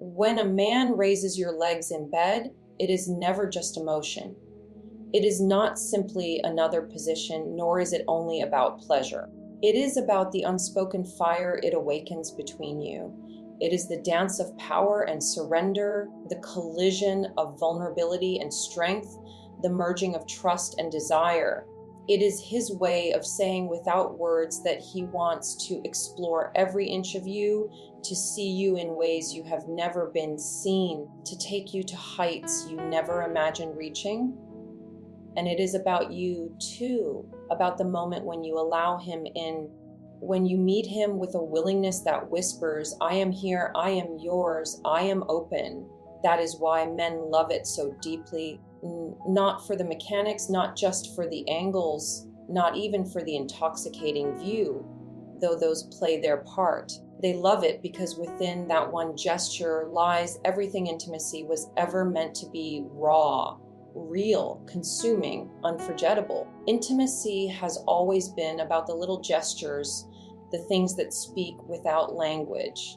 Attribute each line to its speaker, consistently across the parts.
Speaker 1: When a man raises your legs in bed, it is never just emotion. It is not simply another position, nor is it only about pleasure. It is about the unspoken fire it awakens between you. It is the dance of power and surrender, the collision of vulnerability and strength, the merging of trust and desire. It is his way of saying without words that he wants to explore every inch of you, to see you in ways you have never been seen, to take you to heights you never imagined reaching. And it is about you too, about the moment when you allow him in, when you meet him with a willingness that whispers, I am here, I am yours, I am open. That is why men love it so deeply, not for the mechanics, not just for the angles, not even for the intoxicating view, though those play their part. They love it because within that one gesture lies everything intimacy was ever meant to be: raw, real, consuming, unforgettable. Intimacy has always been about the little gestures, the things that speak without language.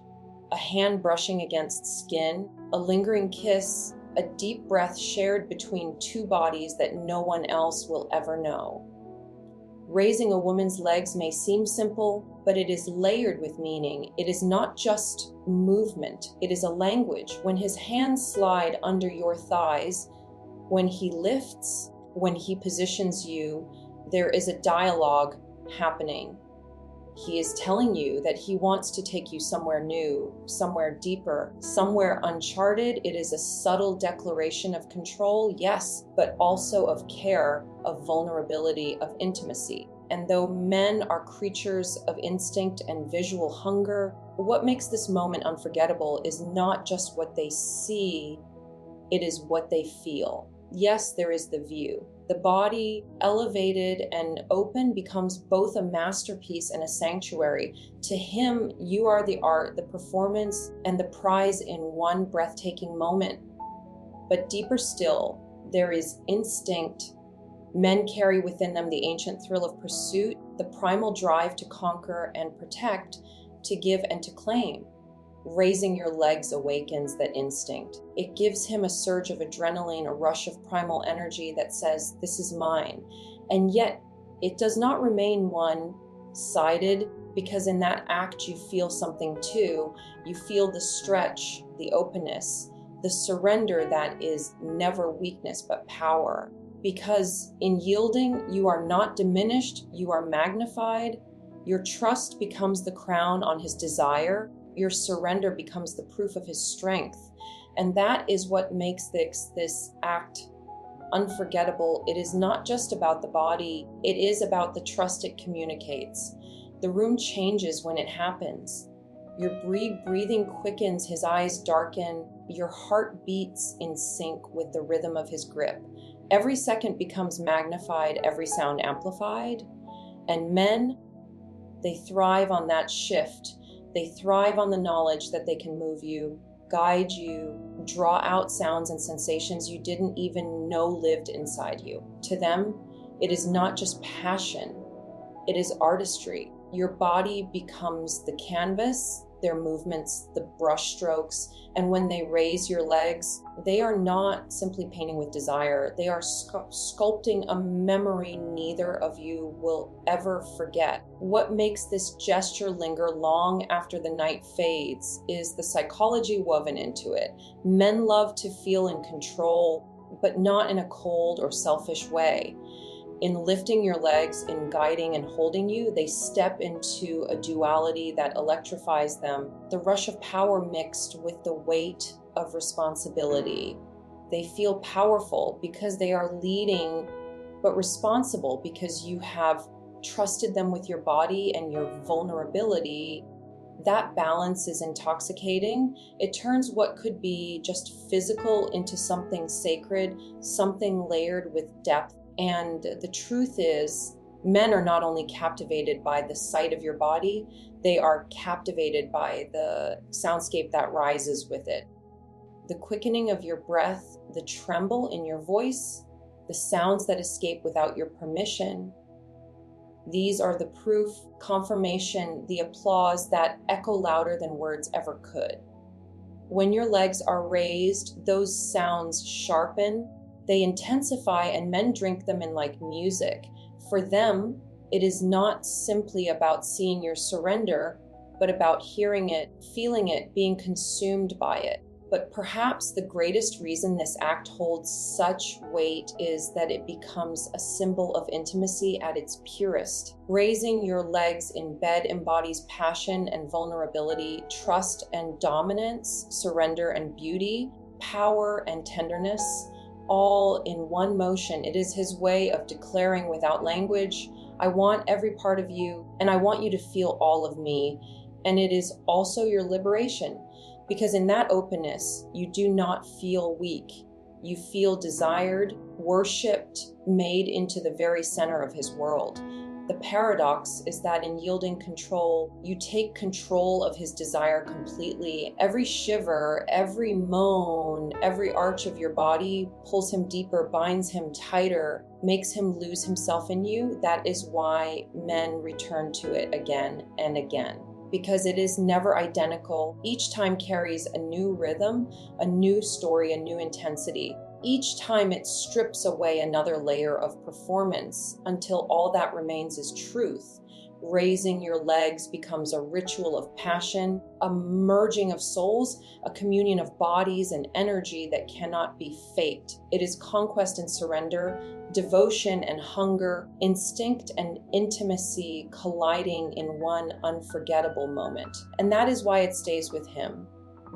Speaker 1: A hand brushing against skin, a lingering kiss, a deep breath shared between two bodies that no one else will ever know. Raising a woman's legs may seem simple, but it is layered with meaning. It is not just movement, it is a language. When his hands slide under your thighs, when he lifts, when he positions you, there is a dialogue happening. He is telling you that he wants to take you somewhere new, somewhere deeper, somewhere uncharted. It is a subtle declaration of control, yes, but also of care, of vulnerability, of intimacy. And though men are creatures of instinct and visual hunger, what makes this moment unforgettable is not just what they see, it is what they feel. Yes, there is the view. The body, elevated and open, becomes both a masterpiece and a sanctuary. To him, you are the art, the performance, and the prize in one breathtaking moment. But deeper still, there is instinct. Men carry within them the ancient thrill of pursuit, the primal drive to conquer and protect, to give and to claim. Raising your legs awakens that instinct. It gives him a surge of adrenaline, a rush of primal energy that says, this is mine. And yet, it does not remain one-sided, because in that act you feel something too. You feel the stretch, the openness, the surrender that is never weakness but power. Because in yielding, you are not diminished, you are magnified. Your trust becomes the crown on his desire. Your surrender becomes the proof of his strength. And that is what makes this act unforgettable. It is not just about the body, it is about the trust it communicates. The room changes when it happens. Your breathing quickens, his eyes darken, your heart beats in sync with the rhythm of his grip. Every second becomes magnified, every sound amplified. And men, they thrive on that shift. They thrive on the knowledge that they can move you, guide you, draw out sounds and sensations you didn't even know lived inside you. To them, it is not just passion, it is artistry. Your body becomes the canvas, their movements, the brush strokes, and when they raise your legs, they are not simply painting with desire. They are sculpting a memory neither of you will ever forget. What makes this gesture linger long after the night fades is the psychology woven into it. Men love to feel in control, but not in a cold or selfish way. In lifting your legs, in guiding and holding you, they step into a duality that electrifies them. The rush of power mixed with the weight of responsibility. They feel powerful because they are leading, but responsible because you have trusted them with your body and your vulnerability. That balance is intoxicating. It turns what could be just physical into something sacred, something layered with depth. And the truth is, men are not only captivated by the sight of your body, they are captivated by the soundscape that rises with it. The quickening of your breath, the tremble in your voice, the sounds that escape without your permission. These are the proof, confirmation, the applause that echo louder than words ever could. When your legs are raised, those sounds sharpen, they intensify, and men drink them in like music. For them, it is not simply about seeing your surrender, but about hearing it, feeling it, being consumed by it. But perhaps the greatest reason this act holds such weight is that it becomes a symbol of intimacy at its purest. Raising your legs in bed embodies passion and vulnerability, trust and dominance, surrender and beauty, power and tenderness, all in one motion. It is his way of declaring without language, I want every part of you, and I want you to feel all of me. And it is also your liberation. Because in that openness, you do not feel weak. You feel desired, worshipped, made into the very center of his world. The paradox is that in yielding control, you take control of his desire completely. Every shiver, every moan, every arch of your body pulls him deeper, binds him tighter, makes him lose himself in you. That is why men return to it again and again. Because it is never identical. Each time carries a new rhythm, a new story, a new intensity. Each time it strips away another layer of performance until all that remains is truth. Raising your legs becomes a ritual of passion, a merging of souls, a communion of bodies and energy that cannot be faked. It is conquest and surrender, devotion and hunger, instinct and intimacy colliding in one unforgettable moment. And that is why it stays with him.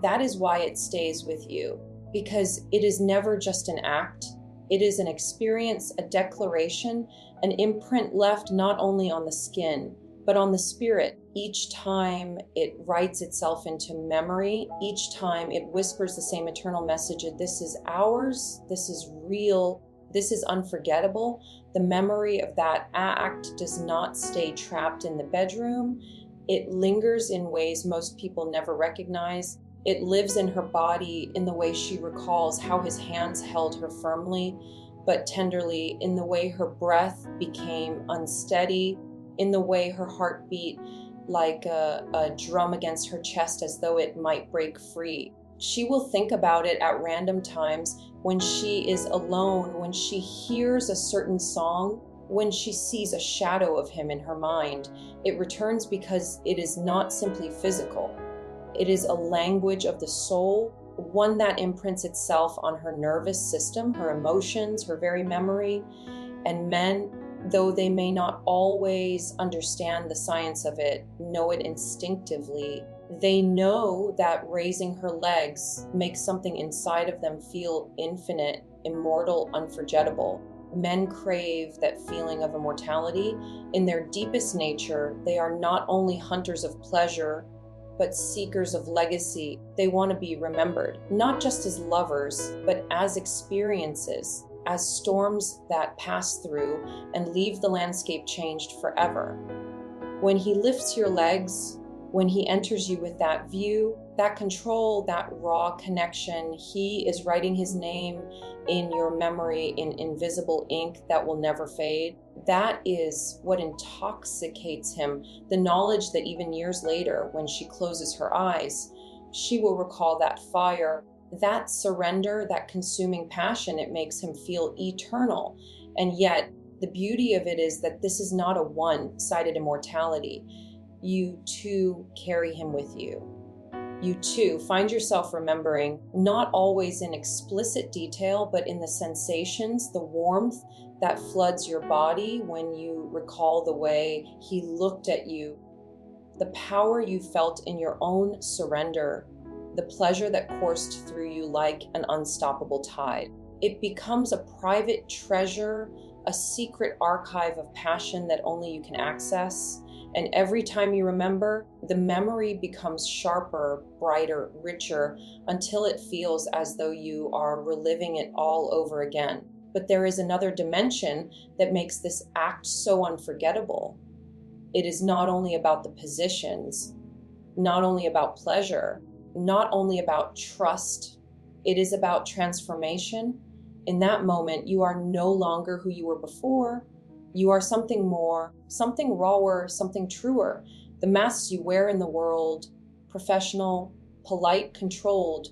Speaker 1: That is why it stays with you. Because it is never just an act. It is an experience, a declaration, an imprint left not only on the skin, but on the spirit. Each time it writes itself into memory, each time it whispers the same eternal message of this is ours, this is real, this is unforgettable. The memory of that act does not stay trapped in the bedroom. It lingers in ways most people never recognize. It lives in her body in the way she recalls how his hands held her firmly but tenderly, in the way her breath became unsteady, in the way her heart beat like a drum against her chest as though it might break free. She will think about it at random times when she is alone, when she hears a certain song, when she sees a shadow of him in her mind. It returns because it is not simply physical. It is a language of the soul, one that imprints itself on her nervous system, her emotions, her very memory. And men, though they may not always understand the science of it, know it instinctively. They know that raising her legs makes something inside of them feel infinite, immortal, unforgettable. Men crave that feeling of immortality. In their deepest nature, they are not only hunters of pleasure, but seekers of legacy. They want to be remembered, not just as lovers, but as experiences, as storms that pass through and leave the landscape changed forever. When he lifts your legs, when he enters you with that view, that control, that raw connection, he is writing his name in your memory in invisible ink that will never fade. That is what intoxicates him, the knowledge that even years later, when she closes her eyes, she will recall that fire, that surrender, that consuming passion. It makes him feel eternal. And yet, the beauty of it is that this is not a one-sided immortality. You too carry him with you. You too find yourself remembering, not always in explicit detail, but in the sensations, the warmth that floods your body when you recall the way he looked at you, the power you felt in your own surrender, the pleasure that coursed through you like an unstoppable tide. It becomes a private treasure, a secret archive of passion that only you can access. And every time you remember, the memory becomes sharper, brighter, richer, until it feels as though you are reliving it all over again. But there is another dimension that makes this act so unforgettable. It is not only about the positions, not only about pleasure, not only about trust. It is about transformation. In that moment, you are no longer who you were before. You are something more, something rawer, something truer. The masks you wear in the world, professional, polite, controlled,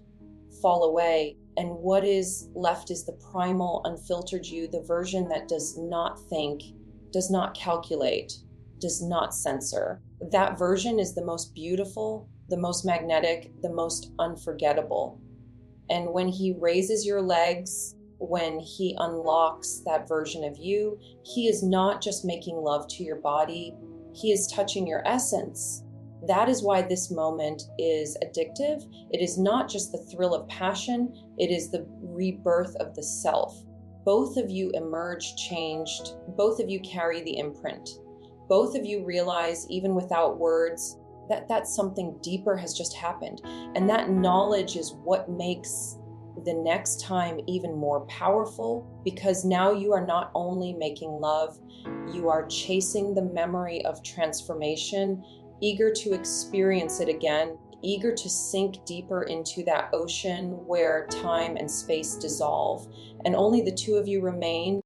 Speaker 1: fall away, and what is left is the primal, unfiltered you, the version that does not think, does not calculate, does not censor. That version is the most beautiful, the most magnetic, the most unforgettable. And when he raises your legs, when he unlocks that version of you, he is not just making love to your body, he is touching your essence. That is why this moment is addictive. It is not just the thrill of passion, it is the rebirth of the self. Both of you emerge changed. Both of you carry the imprint. Both of you realize, even without words, that something deeper has just happened. And that knowledge is what makes the next time even more powerful, because now you are not only making love, you are chasing the memory of transformation, eager to experience it again, eager to sink deeper into that ocean where time and space dissolve, and only the two of you remain.